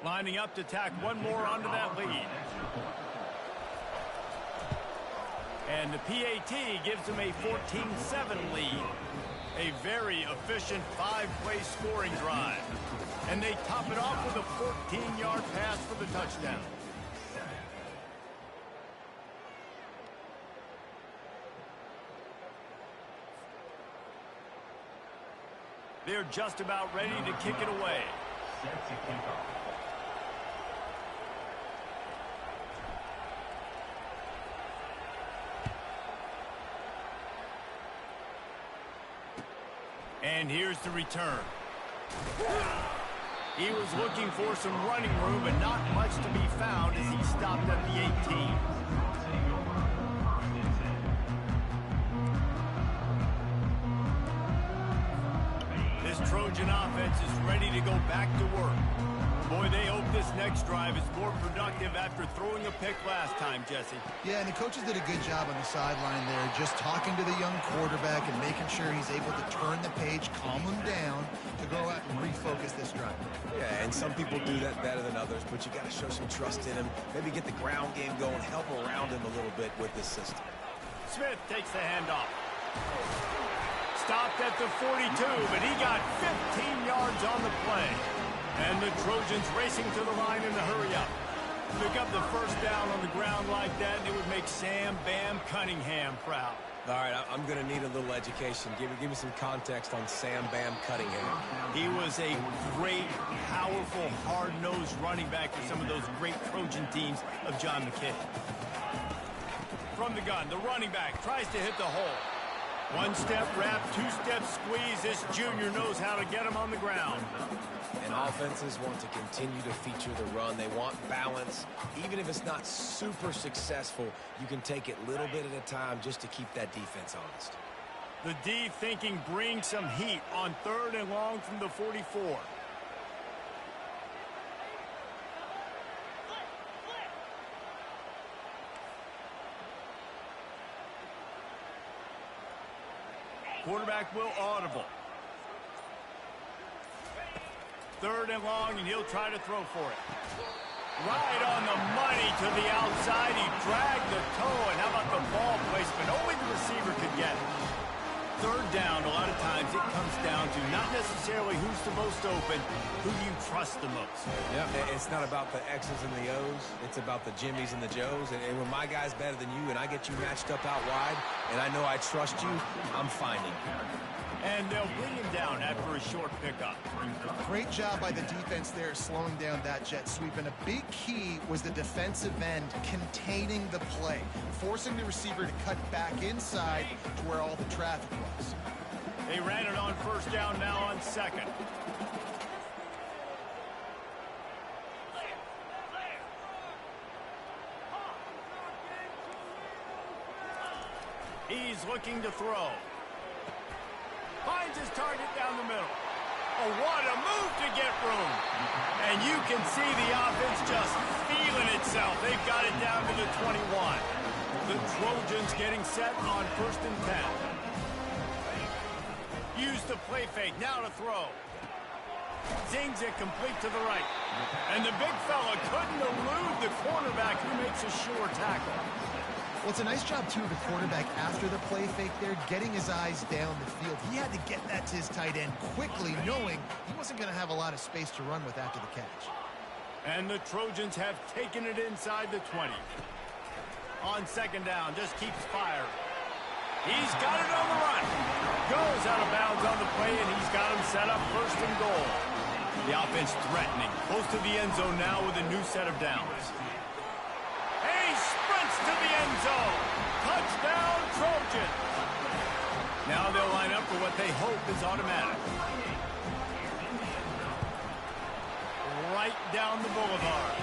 Lining up to tack one more onto that lead. And the PAT gives them a 14-7 lead. A very efficient 5-play scoring drive. And they top it off with a 14-yard pass for the touchdown. They're just about ready to kick it away. And here's the return. He was looking for some running room, but not much to be found as he stopped at the 18. This Trojan offense is ready to go back to work. Boy, they hope this next drive is more productive after throwing a pick last time, Jesse. Yeah, and the coaches did a good job on the sideline there, just talking to the young quarterback and making sure he's able to turn the page, calm him down, to go out and refocus this drive. Yeah, and some people do that better than others, but you got to show some trust in him. Maybe get the ground game going, help around him a little bit with this system. Smith takes the handoff. Stopped at the 42, but he got 15 yards on the play. And the Trojans racing to the line in the hurry-up. Pick up the first down on the ground like that, and it would make Sam Bam Cunningham proud. All right, I'm going to need a little education. Give me some context on Sam Bam Cunningham. He was a great, powerful, hard-nosed running back for some of those great Trojan teams of John McKay. From the gun, the running back tries to hit the hole. One-step wrap, two-step squeeze. This junior knows how to get him on the ground. And offenses want to continue to feature the run. They want balance. Even if it's not super successful, you can take it little bit at a time just to keep that defense honest. The D thinking bring some heat on 3rd and long from the 44. Quarterback will audible. 3rd and long, and he'll try to throw for it. Right on the money to the outside. He dragged the toe, and how about the ball placement? Only the receiver could get it. 3rd down, a lot of times it comes down to not necessarily who's the most open, who you trust the most. Yeah, it's not about the X's and the O's. It's about the Jimmys and the Joes. And when my guy's better than you and I get you matched up out wide, and I know I trust you, I'm finding you. And they'll bring him down after a short pickup. Great job by the defense there, slowing down that jet sweep. And a big key was the defensive end containing the play, forcing the receiver to cut back inside to where all the traffic was. They ran it on 1st down, now on 2nd. He's looking to throw. Finds his target down the middle. Oh, what a move to get room. And you can see the offense just feeling itself. They've got it down to the 21. The Trojans getting set on 1st and 10. Use the play fake, now to throw. Zings it complete to the right. And the big fella couldn't elude the cornerback who makes a sure tackle. Well, it's a nice job, too, of the quarterback after the play fake there, getting his eyes down the field. He had to get that to his tight end quickly, knowing he wasn't going to have a lot of space to run with after the catch. And the Trojans have taken it inside the 20. On 2nd down, just keeps firing. He's got it on the run. Goes out of bounds on the play, and he's got him set up 1st and goal. The offense threatening, close to the end zone now with a new set of downs. To the end zone. Touchdown, Trojans. Now they'll line up for what they hope is automatic. Right down the boulevard.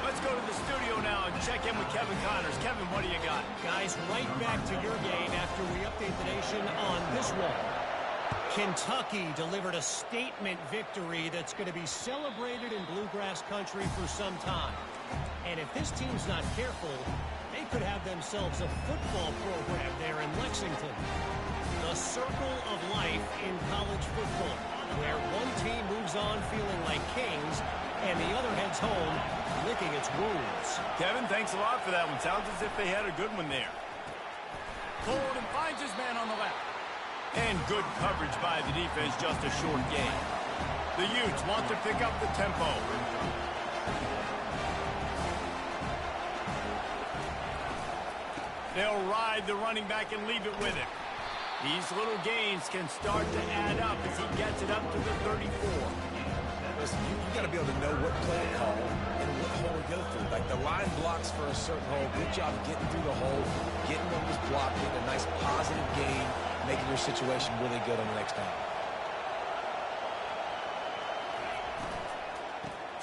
Let's go to the studio now and check in with Kevin Connors. Kevin, what do you got? Guys, right back to your game after we update the nation on this one. Kentucky delivered a statement victory that's going to be celebrated in Bluegrass country for some time. And if this team's not careful, they could have themselves a football program there in Lexington. The circle of life in college football, where one team moves on feeling like kings and the other has heads home, licking its wounds. Kevin, thanks a lot for that one. Sounds as if they had a good one there. Bolden finds his man on the left. And good coverage by the defense, just a short gain. The Utes want to pick up the tempo. They'll ride the running back and leave it with him. These little gains can start to add up as he gets it up to the 34. Listen, you got to be able to know what play to call and what hole to go through. Like the line blocks for a certain hole. Good job getting through the hole, getting what was blocked, getting a nice positive gain, making your situation really good on the next down.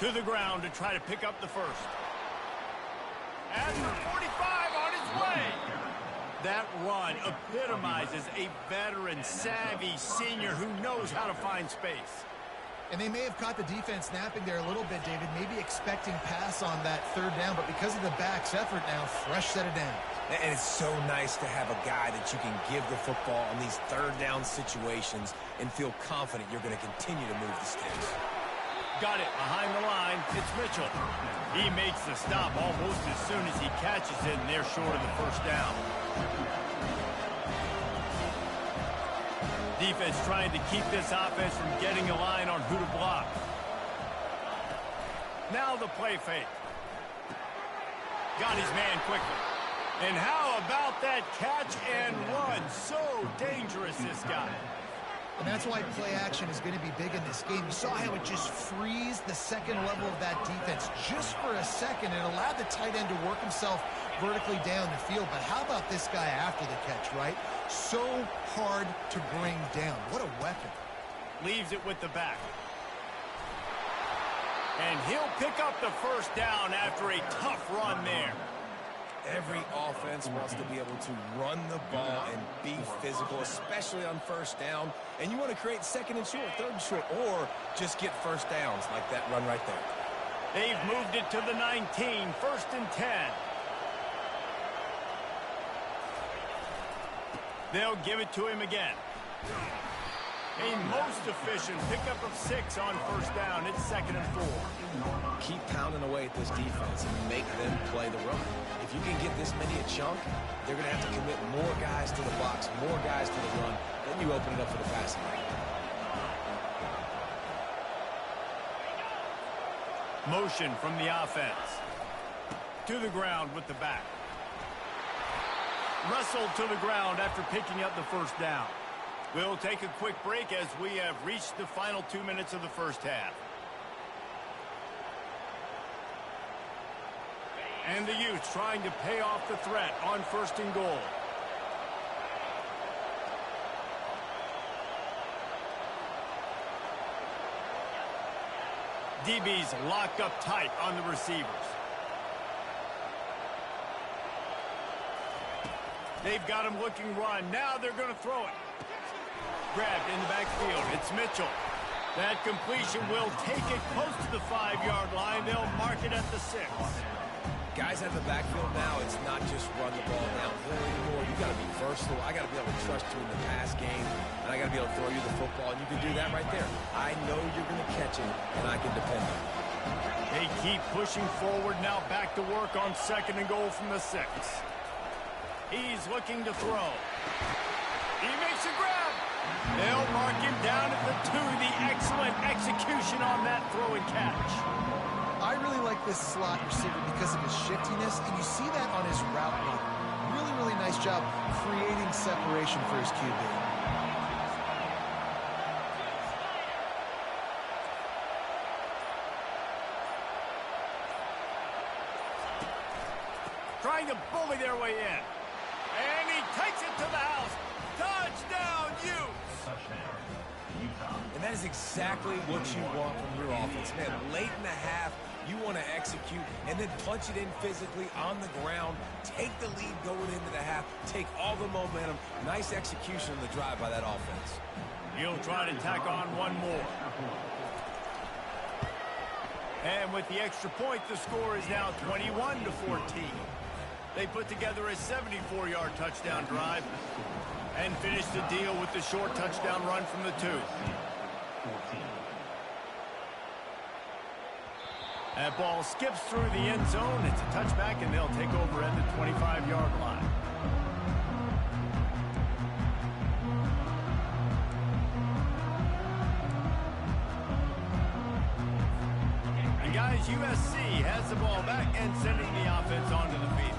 To the ground to try to pick up the first. And the 45 on his way. That run epitomizes a veteran, savvy senior who knows how to find space. And they may have caught the defense napping there a little bit, David, maybe expecting pass on that third down, but because of the back's effort now, fresh set of down. And it's so nice to have a guy that you can give the football in these third down situations and feel confident you're going to continue to move the sticks. Got it behind the line. It's Mitchell. He makes the stop almost as soon as he catches it, and they're short of the first down. Defense trying to keep this offense from getting a line on who to block. Now the play fake. Got his man quickly. And how about that catch and run? So dangerous, this guy. And that's why play action is going to be big in this game. You saw how it just frees the second level of that defense just for a second. It allowed the tight end to work himself vertically down the field. But how about this guy after the catch, right? So hard to bring down. What a weapon. Leaves it with the back. And he'll pick up the first down after a tough run there. Every offense wants to be able to run the ball and be physical, especially on first down. And you want to create second and short, third and short, or just get first downs like that run right there. They've moved it to the 19, first and 10. They'll give it to him again. A most efficient pickup of 6 on first down. It's 2nd and 4. Keep pounding away at this defense and make them play the run. If you can get this many a chunk, they're going to have to commit more guys to the box, more guys to the run. Then you open it up for the passing game. Motion from the offense. To the ground with the back. Wrestled to the ground after picking up the first down. We'll take a quick break as we have reached the final 2 minutes of the first half. And the Utes trying to pay off the threat on 1st and goal. DB's locked up tight on the receivers. They've got him looking run. Now they're going to throw it. Grabbed in the backfield. It's Mitchell. That completion will take it close to the 5-yard line. They'll mark it at the 6. Guys at the backfield now, it's not just run the ball downhill anymore. You got to be versatile. I got to be able to trust you in the pass game, and I got to be able to throw you the football, and you can do that right there. I know you're going to catch it, and I can depend on it. They keep pushing forward now, back to work on 2nd and goal from the 6. He's looking to throw. He makes a grab. They'll mark him down at the 2. The excellent execution on that throw and catch. I really like this slot receiver because of his shiftiness, and you see that on his route run. Really, really nice job creating separation for his QB. Trying to bully their way in. And he takes it to the house. Touchdown, Utes! And that is exactly what you want from your offense. Man, late in the half, you want to execute and then punch it in physically on the ground. Take the lead going into the half. Take all the momentum. Nice execution on the drive by that offense. He'll try to tack on one more. And with the extra point, the score is now 21-14. They put together a 74-yard touchdown drive and finish the deal with the short touchdown run from the 2. That ball skips through the end zone. It's a touchback, and they'll take over at the 25-yard line. And guys, USC has the ball back and sending the offense onto the field.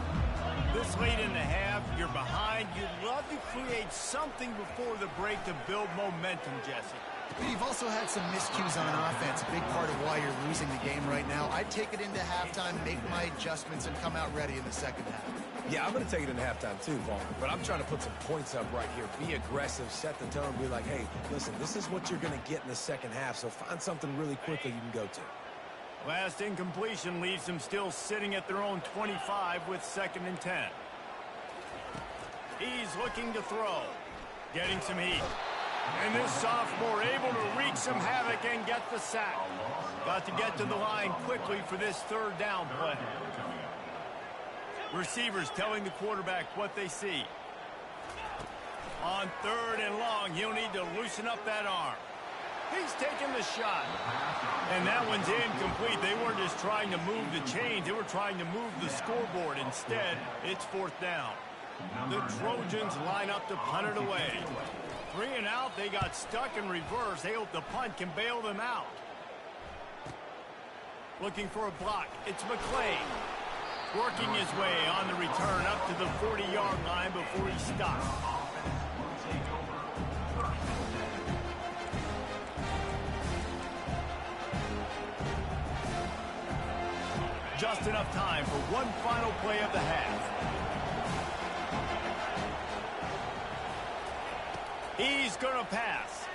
This late in the half, you're behind. You'd love to create something before the break to build momentum, Jesse. But you've also had some miscues on offense, a big part of why you're losing the game right now. I'd take it into halftime, make my adjustments, and come out ready in the second half. Yeah, I'm going to take it into halftime too, Vaughn. But I'm trying to put some points up right here. Be aggressive, set the tone, be like, hey, listen, this is what you're going to get in the second half, so find something really quickly you can go to. Last incompletion leaves them still sitting at their own 25 with 2nd and 10. He's looking to throw. Getting some heat. And this sophomore able to wreak some havoc and get the sack. Got to get to the line quickly for this 3rd down play. Receivers telling the quarterback what they see. On 3rd and long, he'll need to loosen up that arm. He's taking the shot. And that one's incomplete. They weren't just trying to move the chains. They were trying to move the scoreboard. Instead, it's 4th down. The Trojans line up to punt it away. 3 and out. They got stuck in reverse. They hope the punt can bail them out. Looking for a block. It's McClain. Working his way on the return up to the 40-yard line before he stops. Just enough time for one final play of the half. He's going to pass.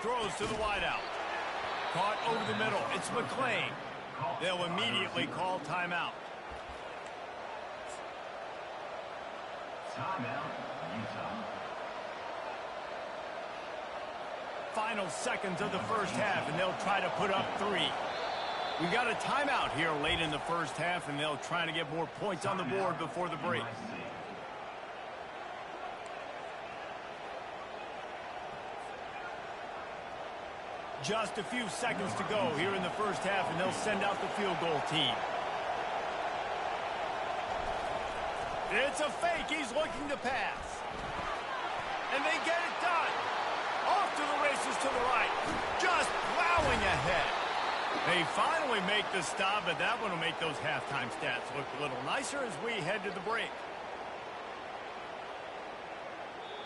Throws to the wideout. Caught over the middle. It's McClain. They'll immediately call timeout. Final seconds of the first half, and they'll try to put up 3. We got a timeout here late in the first half, and they'll try to get more points on the board before the break. Just a few seconds to go here in the first half, and they'll send out the field goal team. It's a fake. He's looking to pass. And they get it done. Off to the races to the right. Just plowing ahead. They finally make the stop, but that one will make those halftime stats look a little nicer as we head to the break.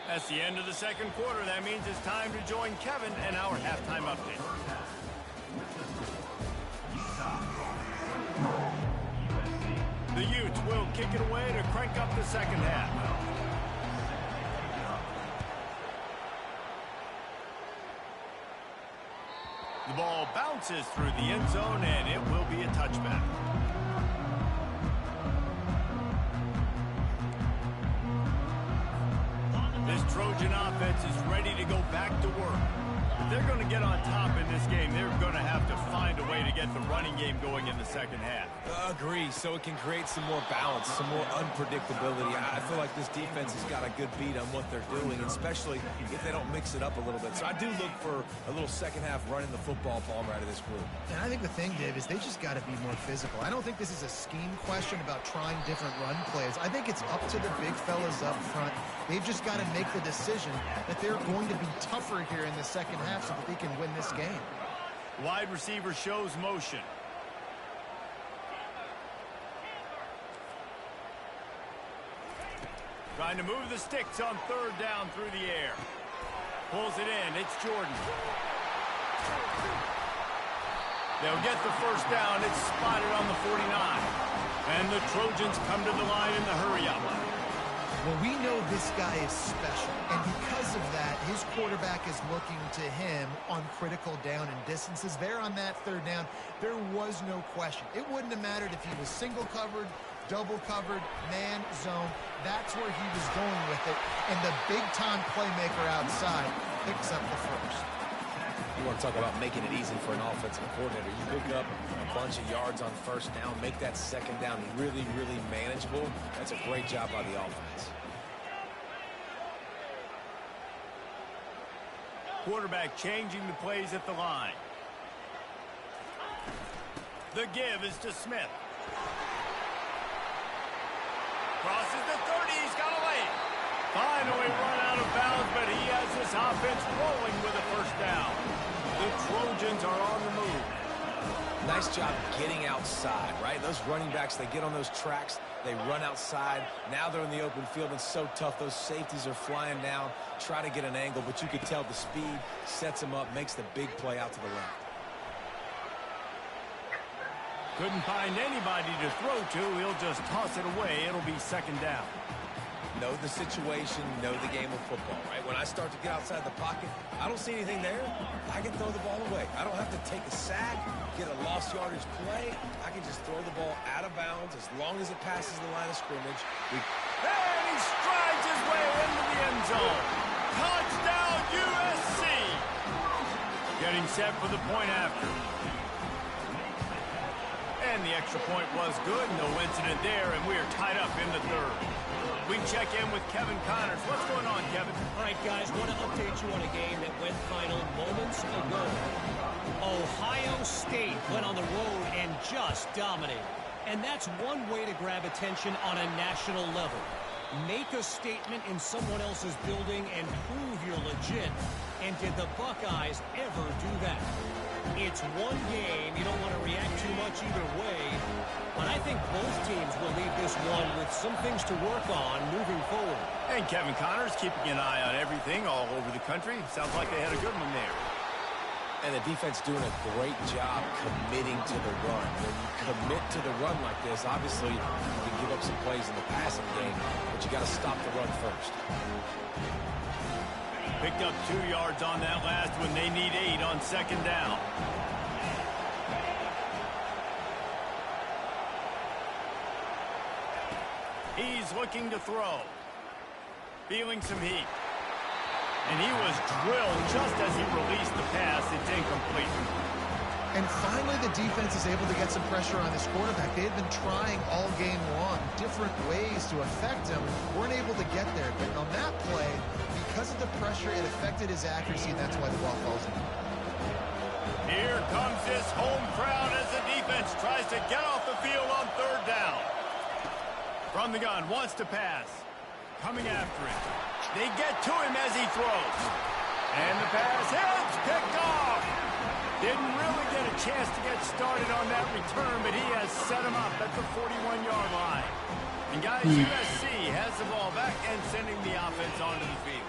That's the end of the second quarter. That means it's time to join Kevin and our halftime update. The Utes will kick it away to crank up the second half. The ball bounces through the end zone, and it will be a touchback. This Trojan offense is ready to go back to work. If they're going to get on top in this game, they're going to have to find a way to get the running game going in the second half. Agree, so it can create some more balance, some more unpredictability. I feel like this defense has got a good beat on what they're doing, especially if they don't mix it up a little bit. So I do look for a little second half running the football ball right of this group. And I think the thing, Dave, is they just got to be more physical. I don't think this is a scheme question about trying different run plays. I think it's up to the big fellas up front. They've just got to make the decision that they're going to be tougher here in the second half so that they can win this game. Wide receiver shows motion. Trying to move the sticks on 3rd down through the air. Pulls it in. It's Jordan. They'll get the first down. It's spotted on the 49. And the Trojans come to the line in the hurry-up. Well, we know this guy is special, and because of that, his quarterback is looking to him on critical down and distances. There on that 3rd down, there was no question. It wouldn't have mattered if he was single covered, double covered, man, zone. That's where he was going with it, and the big-time playmaker outside picks up the first. You want to talk about making it easy for an offensive coordinator. You pick up a bunch of yards on 1st down, make that 2nd down really, really manageable. That's a great job by the offense. Quarterback changing the plays at the line. The give is to Smith. Crosses the 30. He's got a lane. Finally run out of bounds, but he has this offense rolling with a first down. The Trojans are on the move. Nice job getting outside, right? Those running backs, they get on those tracks, they run outside. Now they're in the open field. It's so tough. Those safeties are flying down, try to get an angle, but you could tell the speed sets them up, makes the big play out to the left. Couldn't find anybody to throw to. He'll just toss it away. It'll be second down. Know the situation, know the game of football, right? When I start to get outside the pocket, I don't see anything there. I can throw the ball away. I don't have to take a sack, get a lost yardage play. I can just throw the ball out of bounds as long as it passes the line of scrimmage. And he strides his way into the end zone. Touchdown, USC! Getting set for the point after. And the extra point was good. No incident there, and we are tied up in the third. We check in with Kevin Connors. What's going on, Kevin? All right, guys, want to update you on a game that went final moments ago. Ohio State went on the road and just dominated. And that's one way to grab attention on a national level. Make a statement in someone else's building and prove you're legit. And did the Buckeyes ever do that? It's one game. You don't want to react too much either way. But I think both teams will leave this one with some things to work on moving forward. And Kevin Connors keeping an eye on everything all over the country. Sounds like they had a good one there. And the defense doing a great job committing to the run. When you commit to the run like this, obviously you can give up some plays in the passing game, but you got to stop the run first. Picked up 2 yards on that last one. They need 8 on second down. He's looking to throw. Feeling some heat. And he was drilled just as he released the pass. It's incomplete. And finally, the defense is able to get some pressure on this quarterback. They had been trying all game long, different ways to affect him. Weren't able to get there. But on that play, because of the pressure, it affected his accuracy, and that's why the ball falls in. Here comes this home crowd as the defense tries to get off the field on third down. From the gun, wants to pass. Coming after him. They get to him as he throws. And the pass hits, picked off. Didn't really get a chance to get started on that return, but he has set him up at the 41-yard line. And guys, USC has the ball back and sending the offense onto the field.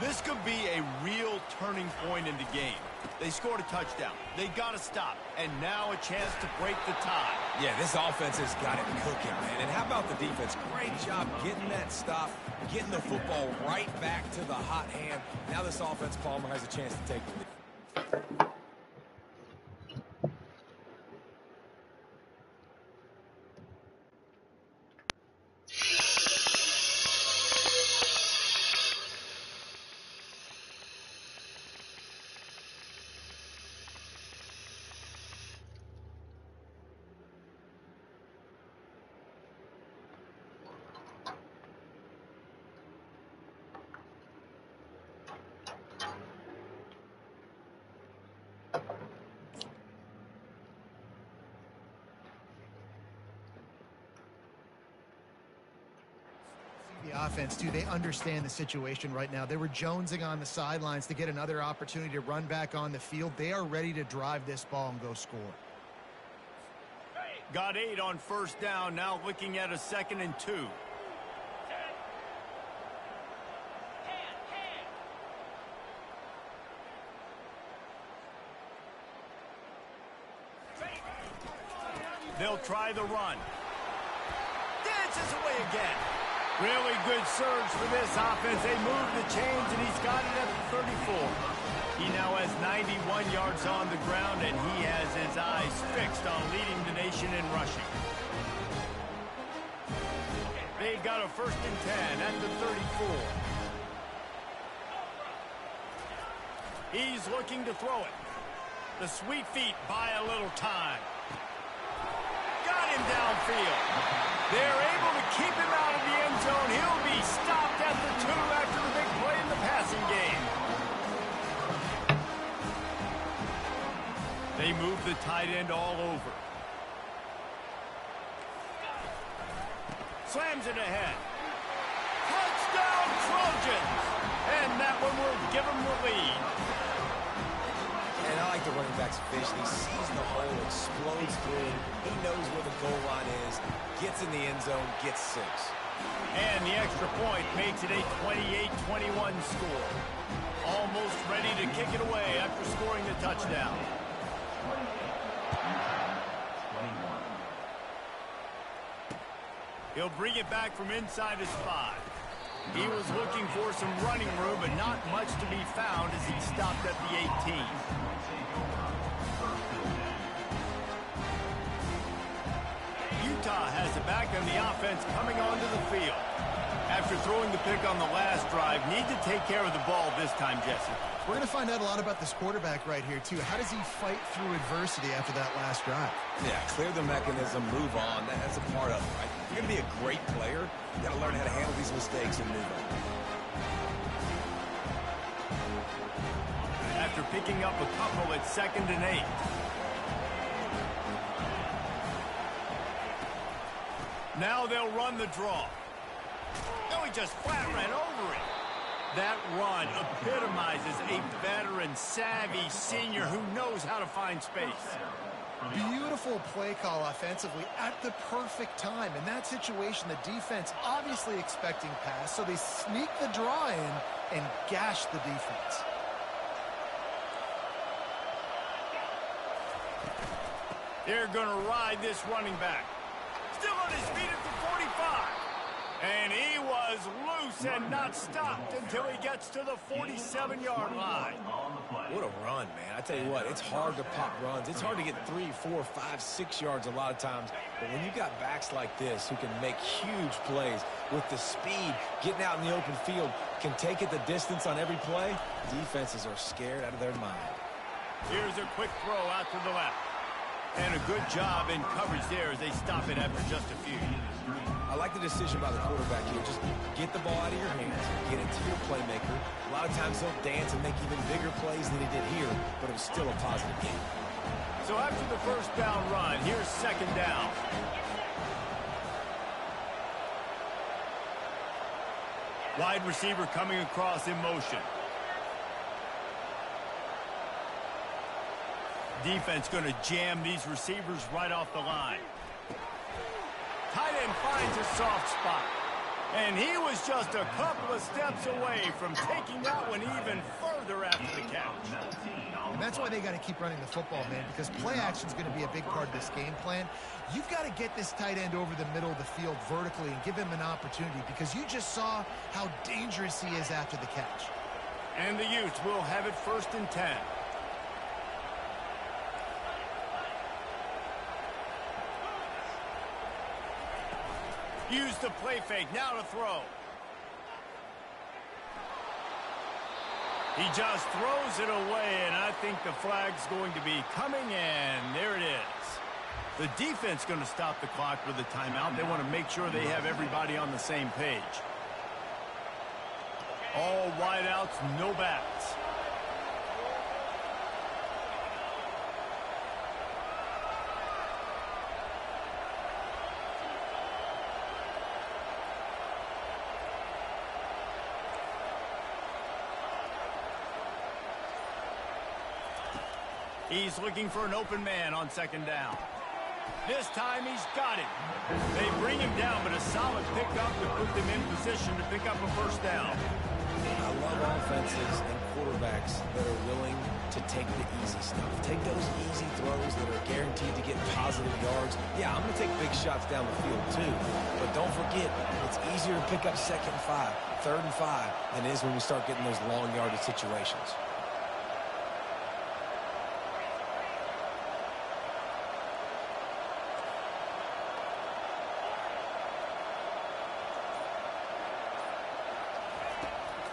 This could be a real turning point in the game. They scored a touchdown. They got to stop. And now a chance to break the tie. Yeah, this offense has got it cooking, man. And how about the defense? Great job getting that stop, getting the football right back to the hot hand. Now this offense, Palmer, has a chance to take the lead. The offense, too, they understand the situation right now. They were jonesing on the sidelines to get another opportunity to run back on the field. They are ready to drive this ball and go score. Got 8 on first down, now looking at a 2nd and 2. They'll try the run. Dances away again. Really good surge for this offense. They move the chains, and he's got it at the 34. He now has 91 yards on the ground, and he has his eyes fixed on leading the nation in rushing. They got a 1st and 10 at the 34. He's looking to throw it. The sweet feet buy a little time. Got him downfield. They're able to keep him out of the end zone. He'll be stopped at the 2 after the big play in the passing game. They move the tight end all over. slams it ahead. Touchdown, Trojans! And that one will give them the lead. And I like the running back's vision. He sees the hole, explodes through. He knows where the goal line is, gets in the end zone, gets 6. And the extra point makes it a 28-21 score. Almost ready to kick it away after scoring the touchdown. He'll bring it back from inside his 5. He was looking for some running room, but not much to be found as he stopped at the 18. Utah has it back, and the offense coming onto the field. After throwing the pick on the last drive, need to take care of the ball this time, Jesse. We're going to find out a lot about this quarterback right here, too. How does he fight through adversity after that last drive? Yeah, clear the mechanism, move on. That's a part of it, right? If you're going to be a great player, you got to learn how to handle these mistakes and move on. After picking up a couple at 2nd and 8. Now they'll run the draw. No, he just flat ran over it. That run epitomizes a veteran, savvy senior who knows how to find space. Beautiful play call offensively at the perfect time. In that situation, the defense obviously expecting pass, so they sneak the draw in and gash the defense. They're going to ride this running back. Still on his feet at the 45. And he was loose and not stopped until he gets to the 47-yard line. What a run, man. I tell you what, it's hard to pop runs. It's hard to get 3, 4, 5, 6 yards a lot of times. But when you got backs like this who can make huge plays with the speed, getting out in the open field, can take it the distance on every play, defenses are scared out of their mind. Here's a quick throw out to the left. And a good job in coverage there as they stop it after just a few. I like the decision by the quarterback here. Just get the ball out of your hands, get it to your playmaker. A lot of times he'll dance and make even bigger plays than he did here, but it was still a positive game. So after the first down run, here's 2nd down. Wide receiver coming across in motion. Defense going to jam these receivers right off the line. Tight end finds a soft spot. And he was just a couple of steps away from taking that one even further after the catch. And that's why they got to keep running the football, man, because play action is going to be a big part of this game plan. You've got to get this tight end over the middle of the field vertically and give him an opportunity, because you just saw how dangerous he is after the catch. And the Utes will have it 1st and 10. Use the play fake, now to throw. He just throws it away, and I think the flag's going to be coming, and there it is. The defense going to stop the clock with a timeout. They want to make sure they have everybody on the same page. All wideouts, no backs. He's looking for an open man on 2nd down. This time he's got it. They bring him down, but a solid pickup to put them in position to pick up a 1st down. I love offenses and quarterbacks that are willing to take the easy stuff. Take those easy throws that are guaranteed to get positive yards. Yeah, I'm going to take big shots down the field too. But don't forget, it's easier to pick up 2nd and 5, 3rd and 5 than it is when we start getting those long yardage situations.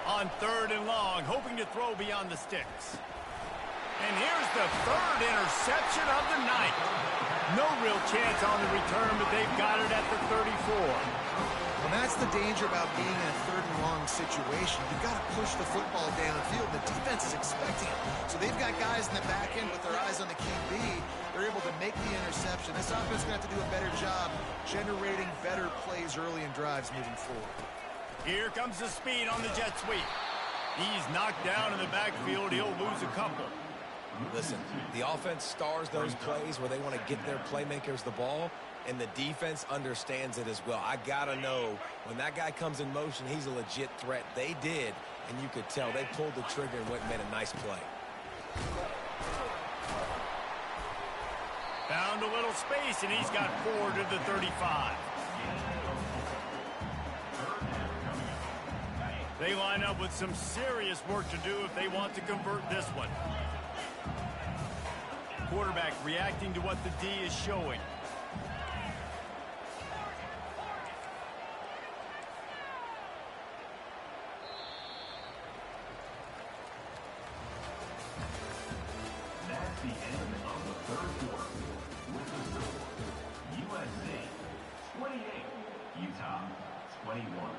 On 3rd and long, hoping to throw beyond the sticks. And here's the 3rd interception of the night. No real chance on the return, but they've got it at the 34. Well, that's that's the danger about being in a third and long situation. You've got to push the football downfield. The defense is expecting it. So they've got guys in the back end with their eyes on the QB. They're able to make the interception. This offense is going to have to do a better job generating better plays early in drives moving forward. Here comes the speed on the jet sweep. He's knocked down in the backfield. He'll lose a couple. Listen, the offense stars those plays where they want to get their playmakers the ball, and the defense understands it as well. I got to know, when that guy comes in motion, he's a legit threat. They did, and you could tell they pulled the trigger and went and made a nice play. Found a little space, and he's got 4 to the 35. They line up with some serious work to do if they want to convert this one. Quarterback reacting to what the D is showing. That's the end of the third quarter. With the score, USC 28, Utah 21.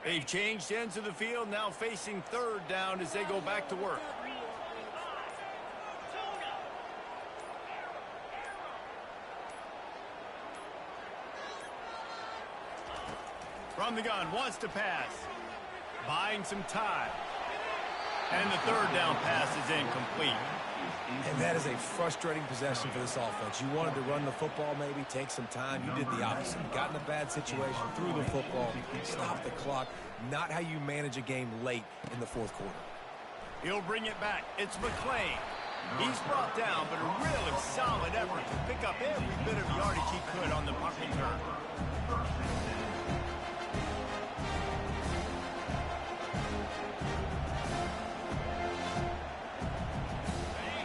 They've changed ends of the field, now facing third down as they go back to work. From the gun, wants to pass. Buying some time. And the third down pass is incomplete. And that is a frustrating possession for this offense. You wanted to run the football, maybe take some time. You did the opposite. You got in a bad situation, threw the football, stopped the clock. Not how you manage a game late in the fourth quarter. He'll bring it back. It's McClain. He's brought down, but a really solid effort to pick up every bit of yardage he could on the punt return.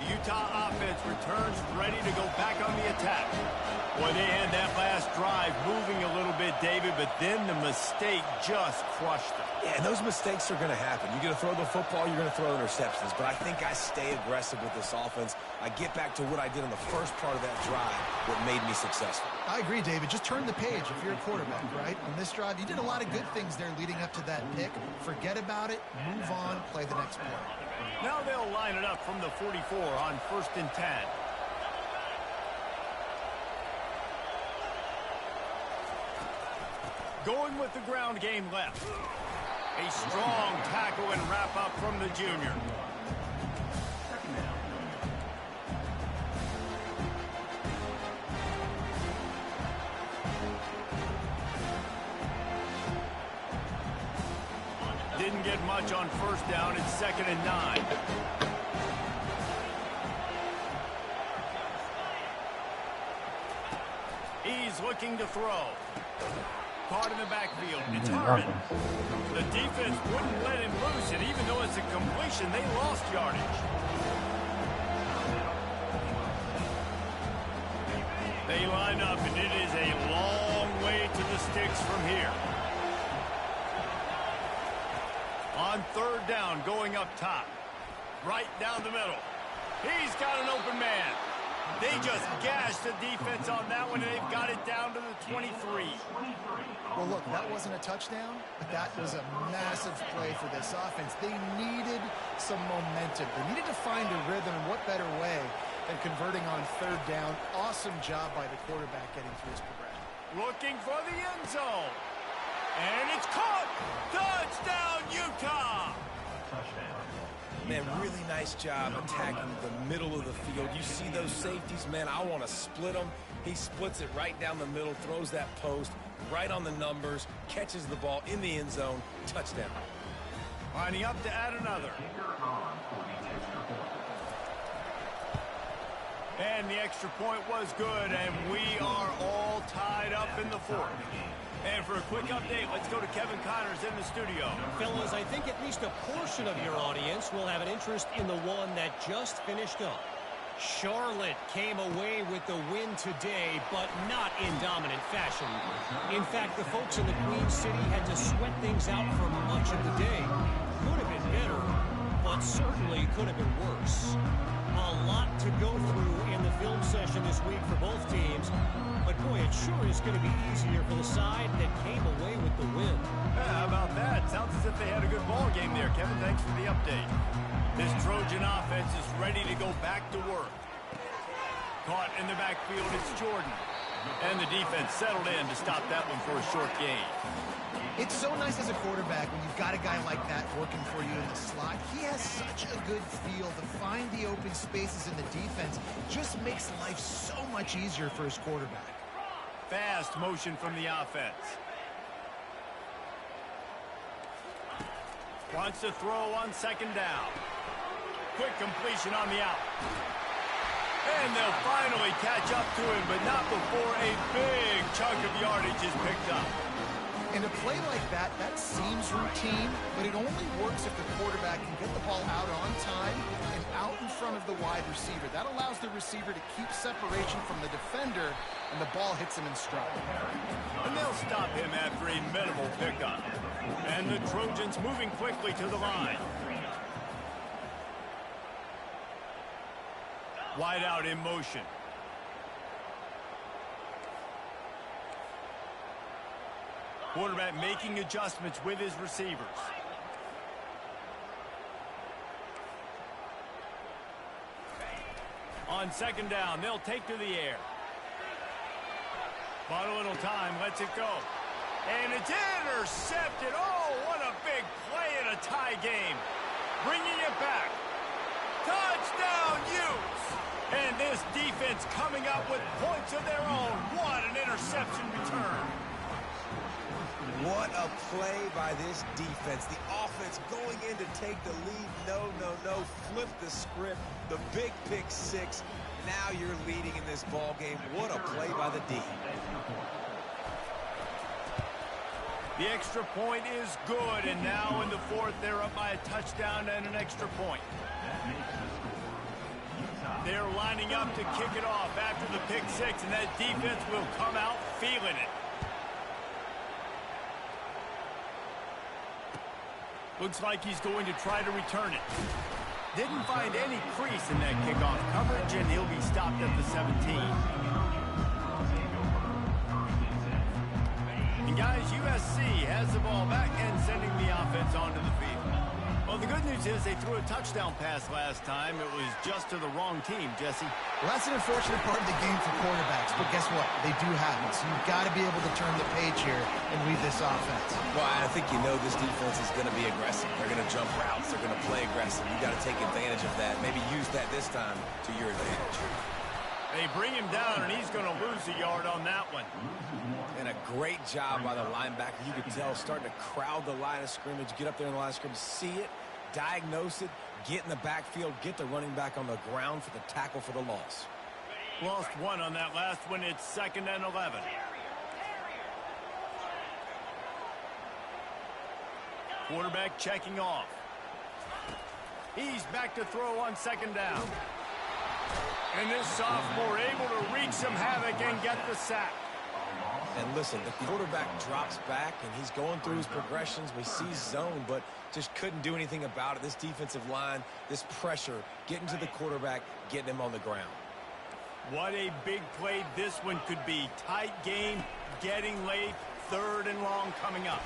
Utah offense returns ready to go back on the attack. Boy, they had that last drive moving a little bit, David, but then the mistake just crushed them. Yeah, and those mistakes are going to happen. You're going to throw the football, you're going to throw interceptions. But I think I stay aggressive with this offense. I get back to what I did on the first part of that drive, what made me successful. I agree, David. Just turn the page if you're a quarterback, right? On this drive, you did a lot of good things there leading up to that pick. Forget about it, move on, play the next play. Now they'll line it up from the 44 on 1st and 10. Going with the ground game left. A strong tackle and wrap up from the junior. Didn't get much on 1st down. It's 2nd and 9. He's looking to throw. Caught in the backfield. It's Harmon. The defense wouldn't let him loose, and even though it's a completion, they lost yardage. They line up, and it is a long way to the sticks from here. On 3rd down, going up top. Right down the middle. He's got an open man. They just gashed the defense on that one, and they've got it down to the 23. Well, look, that wasn't a touchdown, but that was a massive play for this offense. They needed some momentum. They needed to find a rhythm, and what better way than converting on 3rd down. Awesome job by the quarterback getting through his progression. Looking for the end zone. And it's caught! Touchdown, Utah! Touchdown. Man, really nice job attacking the middle of the field. You see those safeties, man, I want to split them. He splits it right down the middle, throws that post, right on the numbers, catches the ball in the end zone, touchdown. Lining up to add another. And the extra point was good, and we are all tied up in the 4th. And for a quick update, let's go to Kevin Connors in the studio. Fellas, I think at least a portion of your audience will have an interest in the one that just finished up. Charlotte came away with the win today, but not in dominant fashion. In fact, the folks in the Queen City had to sweat things out for much of the day. could have been better, but certainly could have been worse. A lot to go through in the film session this week for both teams. But, boy, it sure is going to be easier for the side that came away with the win. Yeah, how about that? Sounds as if they had a good ball game there, Kevin. Thanks for the update. This Trojan offense is ready to go back to work. Caught in the backfield, it's Jordan. And the defense settled in to stop that one for a short gain. It's so nice as a quarterback when you've got a guy like that working for you in the slot. He has such a good feel to find the open spaces in the defense. Just makes life so much easier for his quarterback. Fast motion from the offense. Wants to throw on second down. Quick completion on the out. And they'll finally catch up to him, but not before a big chunk of yardage is picked up. In a play like that, that seems routine, but it only works if the quarterback can get the ball out on time and out in front of the wide receiver. That allows the receiver to keep separation from the defender, and the ball hits him in stride. And they'll stop him after a minimal pickup. And the Trojans moving quickly to the line. Wide out in motion. Quarterback making adjustments with his receivers. On second down, they'll take to the air. Bought a little time, lets it go. And it's intercepted. Oh, what a big play in a tie game. Bringing it back. Touchdown, Utes! And this defense coming up with points of their own. What an interception return. What a play by this defense. The offense going in to take the lead. No. Flip the script. The big pick six. Now you're leading in this ball game. What a play by the D. The extra point is good, and now in the fourth, they're up by a touchdown and an extra point. They're lining up to kick it off after the pick six, and that defense will come out feeling it. Looks like he's going to try to return it. Didn't find any crease in that kickoff coverage, and he'll be stopped at the 17. And guys, USC has the ball back and sending the offense onto the field. Well, the good news is they threw a touchdown pass last time. It was just to the wrong team, Jesse. Well, that's an unfortunate part of the game for quarterbacks, but guess what? They do have it, so you've got to be able to turn the page here and read this offense. Well, I think you know this defense is going to be aggressive. They're going to jump routes. They're going to play aggressive. You got to take advantage of that. Maybe use that this time to your advantage. They bring him down, and he's going to lose a yard on that one. And a great job by the linebacker. You could tell starting to crowd the line of scrimmage, get up there in the line of scrimmage, see it, diagnose it, get in the backfield, get the running back on the ground for the tackle for the loss. Lost one on that last one. It's 2nd and 11. Quarterback checking off. He's back to throw on second down. And this sophomore able to wreak some havoc and get the sack. And listen, the quarterback drops back, and he's going through his progressions. We see zone, but just couldn't do anything about it. This defensive line, this pressure, getting to the quarterback, getting him on the ground. What a big play this one could be. Tight game, getting late, 3rd and long coming up.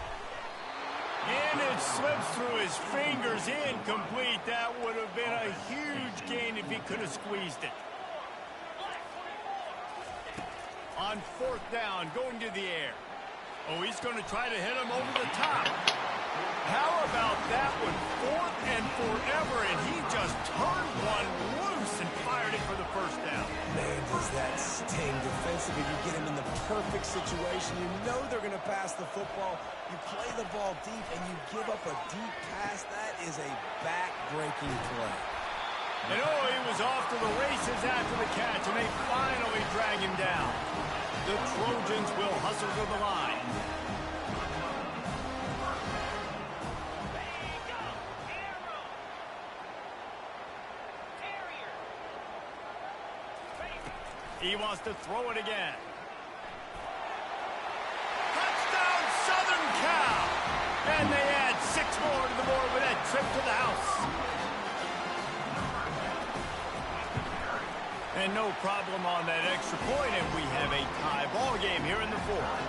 And it slips through his fingers, incomplete. That would have been a huge gain if he could have squeezed it. On 4th down, going to the air. Oh, he's going to try to hit him over the top. How about that one? 4th and forever, and he just turned one loose and fired it for the 1st down. Man, does that sting defensively. You get him in the perfect situation. You know they're going to pass the football. You play the ball deep, and you give up a deep pass. That is a back-breaking play. And oh, he was off to the races after the catch, and they finally drag him down. The Trojans will hustle to the line. He wants to throw it again. Touchdown, Southern Cal! And they add 6 more to the scoreboard with that trip to the house. And no problem on that extra point, and we have a tie ball game here in the fourth.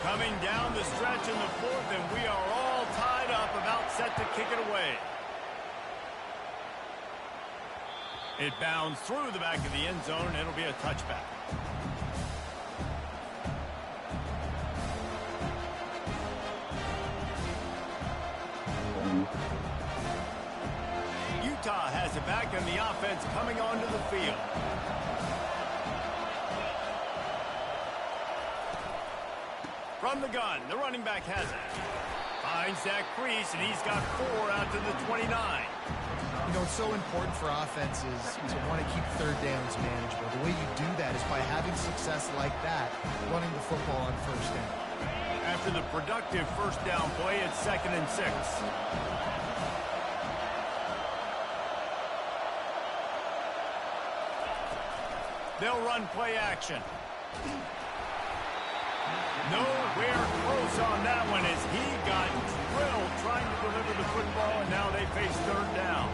Coming down the stretch in the fourth, and we are all tied up, about set to kick it away. It bounds through the back of the end zone, and it'll be a touchback. Utah has it back, and the offense coming onto the field. From the gun, the running back has it. Finds that crease, and he's got 4 out to the 29. You know, it's so important for offenses to want to keep third downs manageable. The way you do that is by having success like that, running the football on first down. After the productive first down play, it's 2nd and 6. They'll run play action. Nowhere close on that one as he got drilled trying to deliver the football, and now they face third down.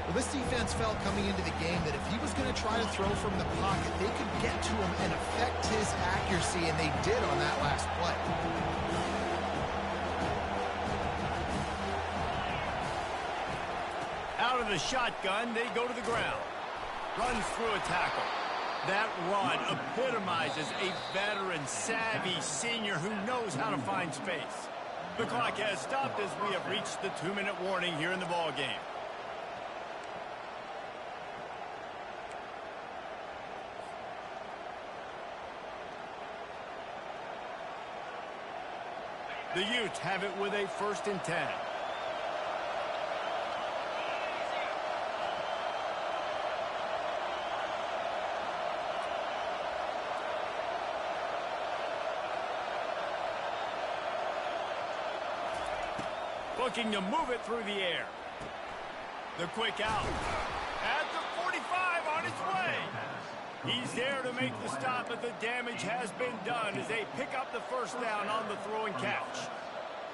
Well, this defense felt coming into the game that if he was going to try to throw from the pocket, they could get to him and affect his accuracy, and they did on that last play. Out of the shotgun, they go to the ground. Runs through a tackle. That run epitomizes a veteran, savvy senior who knows how to find space. The clock has stopped as we have reached the 2-minute warning here in the ball game. The Utes have it with a 1st and 10. Looking to move it through the air. The quick out. At the 45 on its way. He's there to make the stop, but the damage has been done as they pick up the first down on the throw and catch.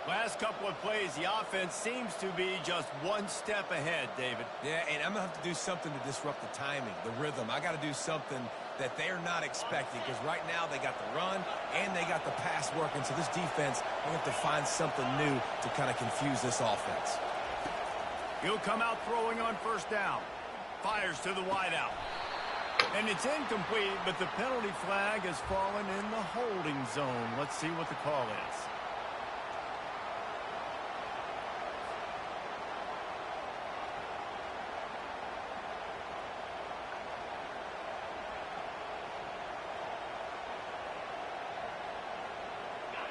Last couple of plays, the offense seems to be just one step ahead, David. Yeah, and I'm going to have to do something to disrupt the timing, the rhythm. I got to do something that they're not expecting, because right now they got the run and they got the pass working. So this defense, they have to find something new to kind of confuse this offense. He'll come out throwing on first down. Fires to the wideout. And it's incomplete, but the penalty flag has fallen in the holding zone. Let's see what the call is.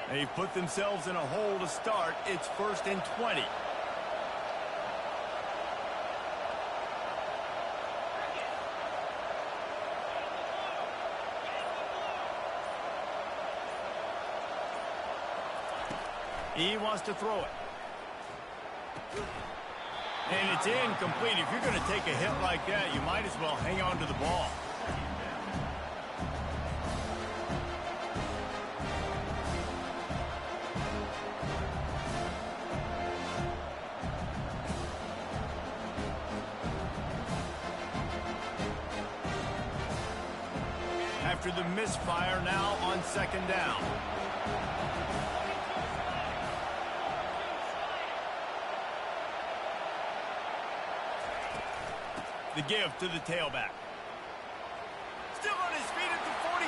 They've put themselves in a hole to start. It's 1st and 20. He wants to throw it. And it's incomplete. If you're going to take a hit like that, you might as well hang on to the ball. After the misfire, now on 2nd down. The give to the tailback. Still on his feet at the 45.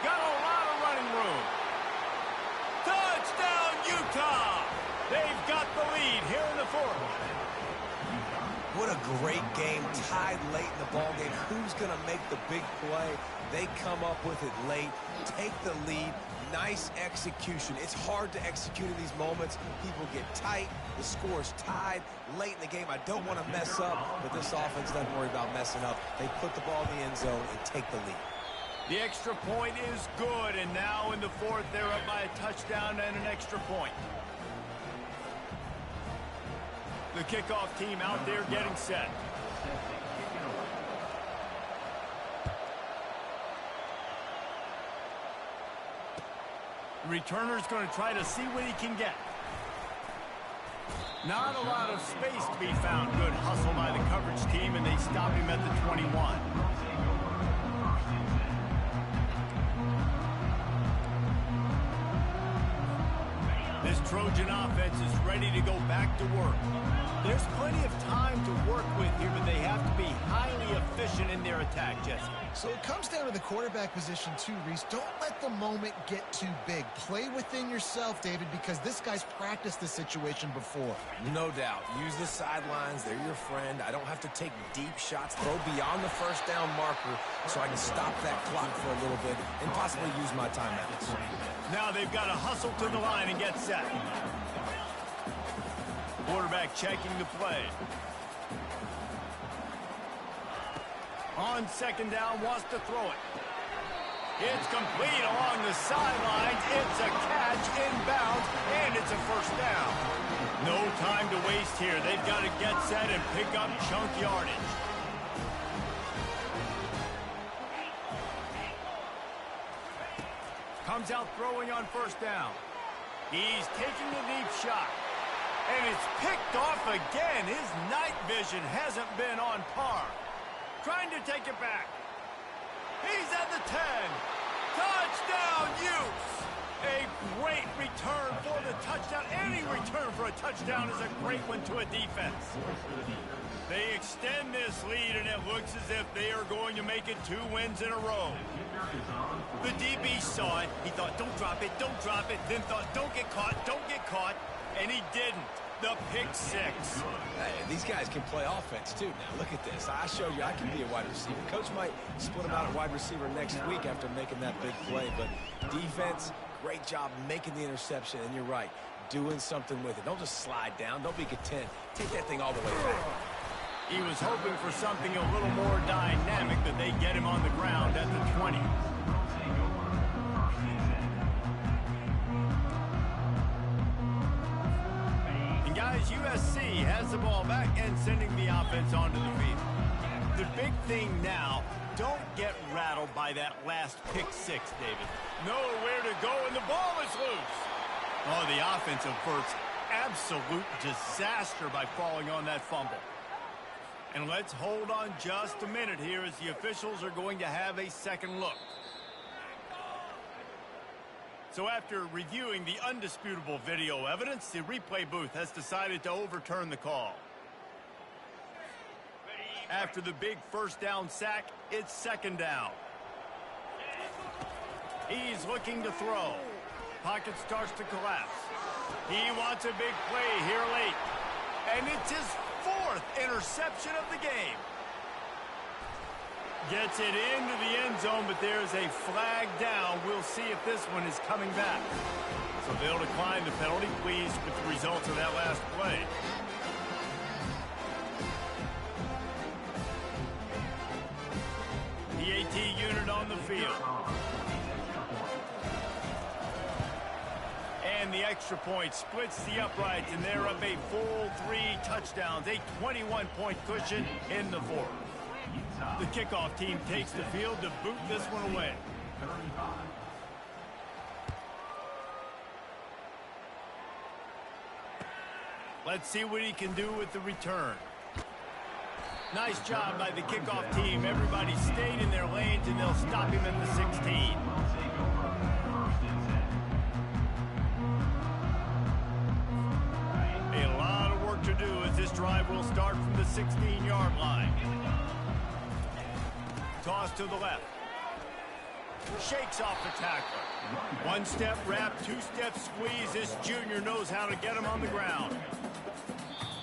Got a lot of running room. Touchdown, Utah! They've got the lead here in the 4th. What a great game, tied late in the ball game. Who's going to make the big play? They come up with it late, take the lead. Nice execution. It's hard to execute in these moments. People get tight. The score is tied late in the game. I don't want to mess up, but this offense doesn't worry about messing up. They put the ball in the end zone and take the lead. The extra point is good, and now in the 4th, they're up by a touchdown and an extra point. The kickoff team out there getting set. The returner's going to try to see what he can get. Not a lot of space to be found. Good hustle by the coverage team, and they stop him at the 21. This Trojan offense is ready to go back to work. There's plenty of time to work with here, but they have to be highly efficient in their attack, Jesse. So it comes down to the quarterback position too, Reese. Don't let the moment get too big. Play within yourself, David, because this guy's practiced this situation before. No doubt. Use the sidelines. They're your friend. I don't have to take deep shots, throw beyond the first down marker so I can stop that clock for a little bit and possibly use my timeouts. Now they've got to hustle to the line and get set. Quarterback checking the play. On second down, wants to throw it. It's complete along the sidelines. It's a catch inbounds, and it's a first down. No time to waste here. They've got to get set and pick up chunk yardage. Comes out throwing on first down. He's taking the deep shot. And it's picked off again. His night vision hasn't been on par. Trying to take it back. He's at the 10. Touchdown, Utes. A great return for the touchdown. Any return for a touchdown is a great one to a defense. They extend this lead, and it looks as if they are going to make it 2 wins in a row. The DB saw it. He thought, don't drop it, don't drop it. Then thought, don't get caught, don't get caught. And he didn't. The pick six. Hey, these guys can play offense, too. Now, look at this. I showed you I can be a wide receiver. Coach might split him out at wide receiver next week after making that big play. But defense, great job making the interception. And you're right, doing something with it. Don't just slide down. Don't be content. Take that thing all the way back. He was hoping for something a little more dynamic, but they get him on the ground at the 20. And guys, USC has the ball back and sending the offense onto the field. The big thing now, don't get rattled by that last pick six, David. Nowhere to go, and the ball is loose. Oh, the offense averts absolute disaster by falling on that fumble. And let's hold on just a minute here as the officials are going to have a second look. So after reviewing the undisputable video evidence, the replay booth has decided to overturn the call. After the big first down sack, it's second down. He's looking to throw. Pocket starts to collapse. He wants a big play here late. And it's his 4th interception of the game. Gets it into the end zone, but there's a flag down. We'll see if this one is coming back. So they'll decline the penalty. Pleased with the results of that last play. The AT unit on the field. And the extra point splits the uprights, and they're up a full 3 touchdowns, a 21-point cushion in the 4th. The kickoff team takes the field to boot this one away. Let's see what he can do with the return. Nice job by the kickoff team. Everybody stayed in their lanes, and they'll stop him at the 16. A lot of work to do as this drive will start from the 16-yard line. Toss to the left. Shakes off the tackler. 1-step wrap, 2-step squeeze. This junior knows how to get him on the ground.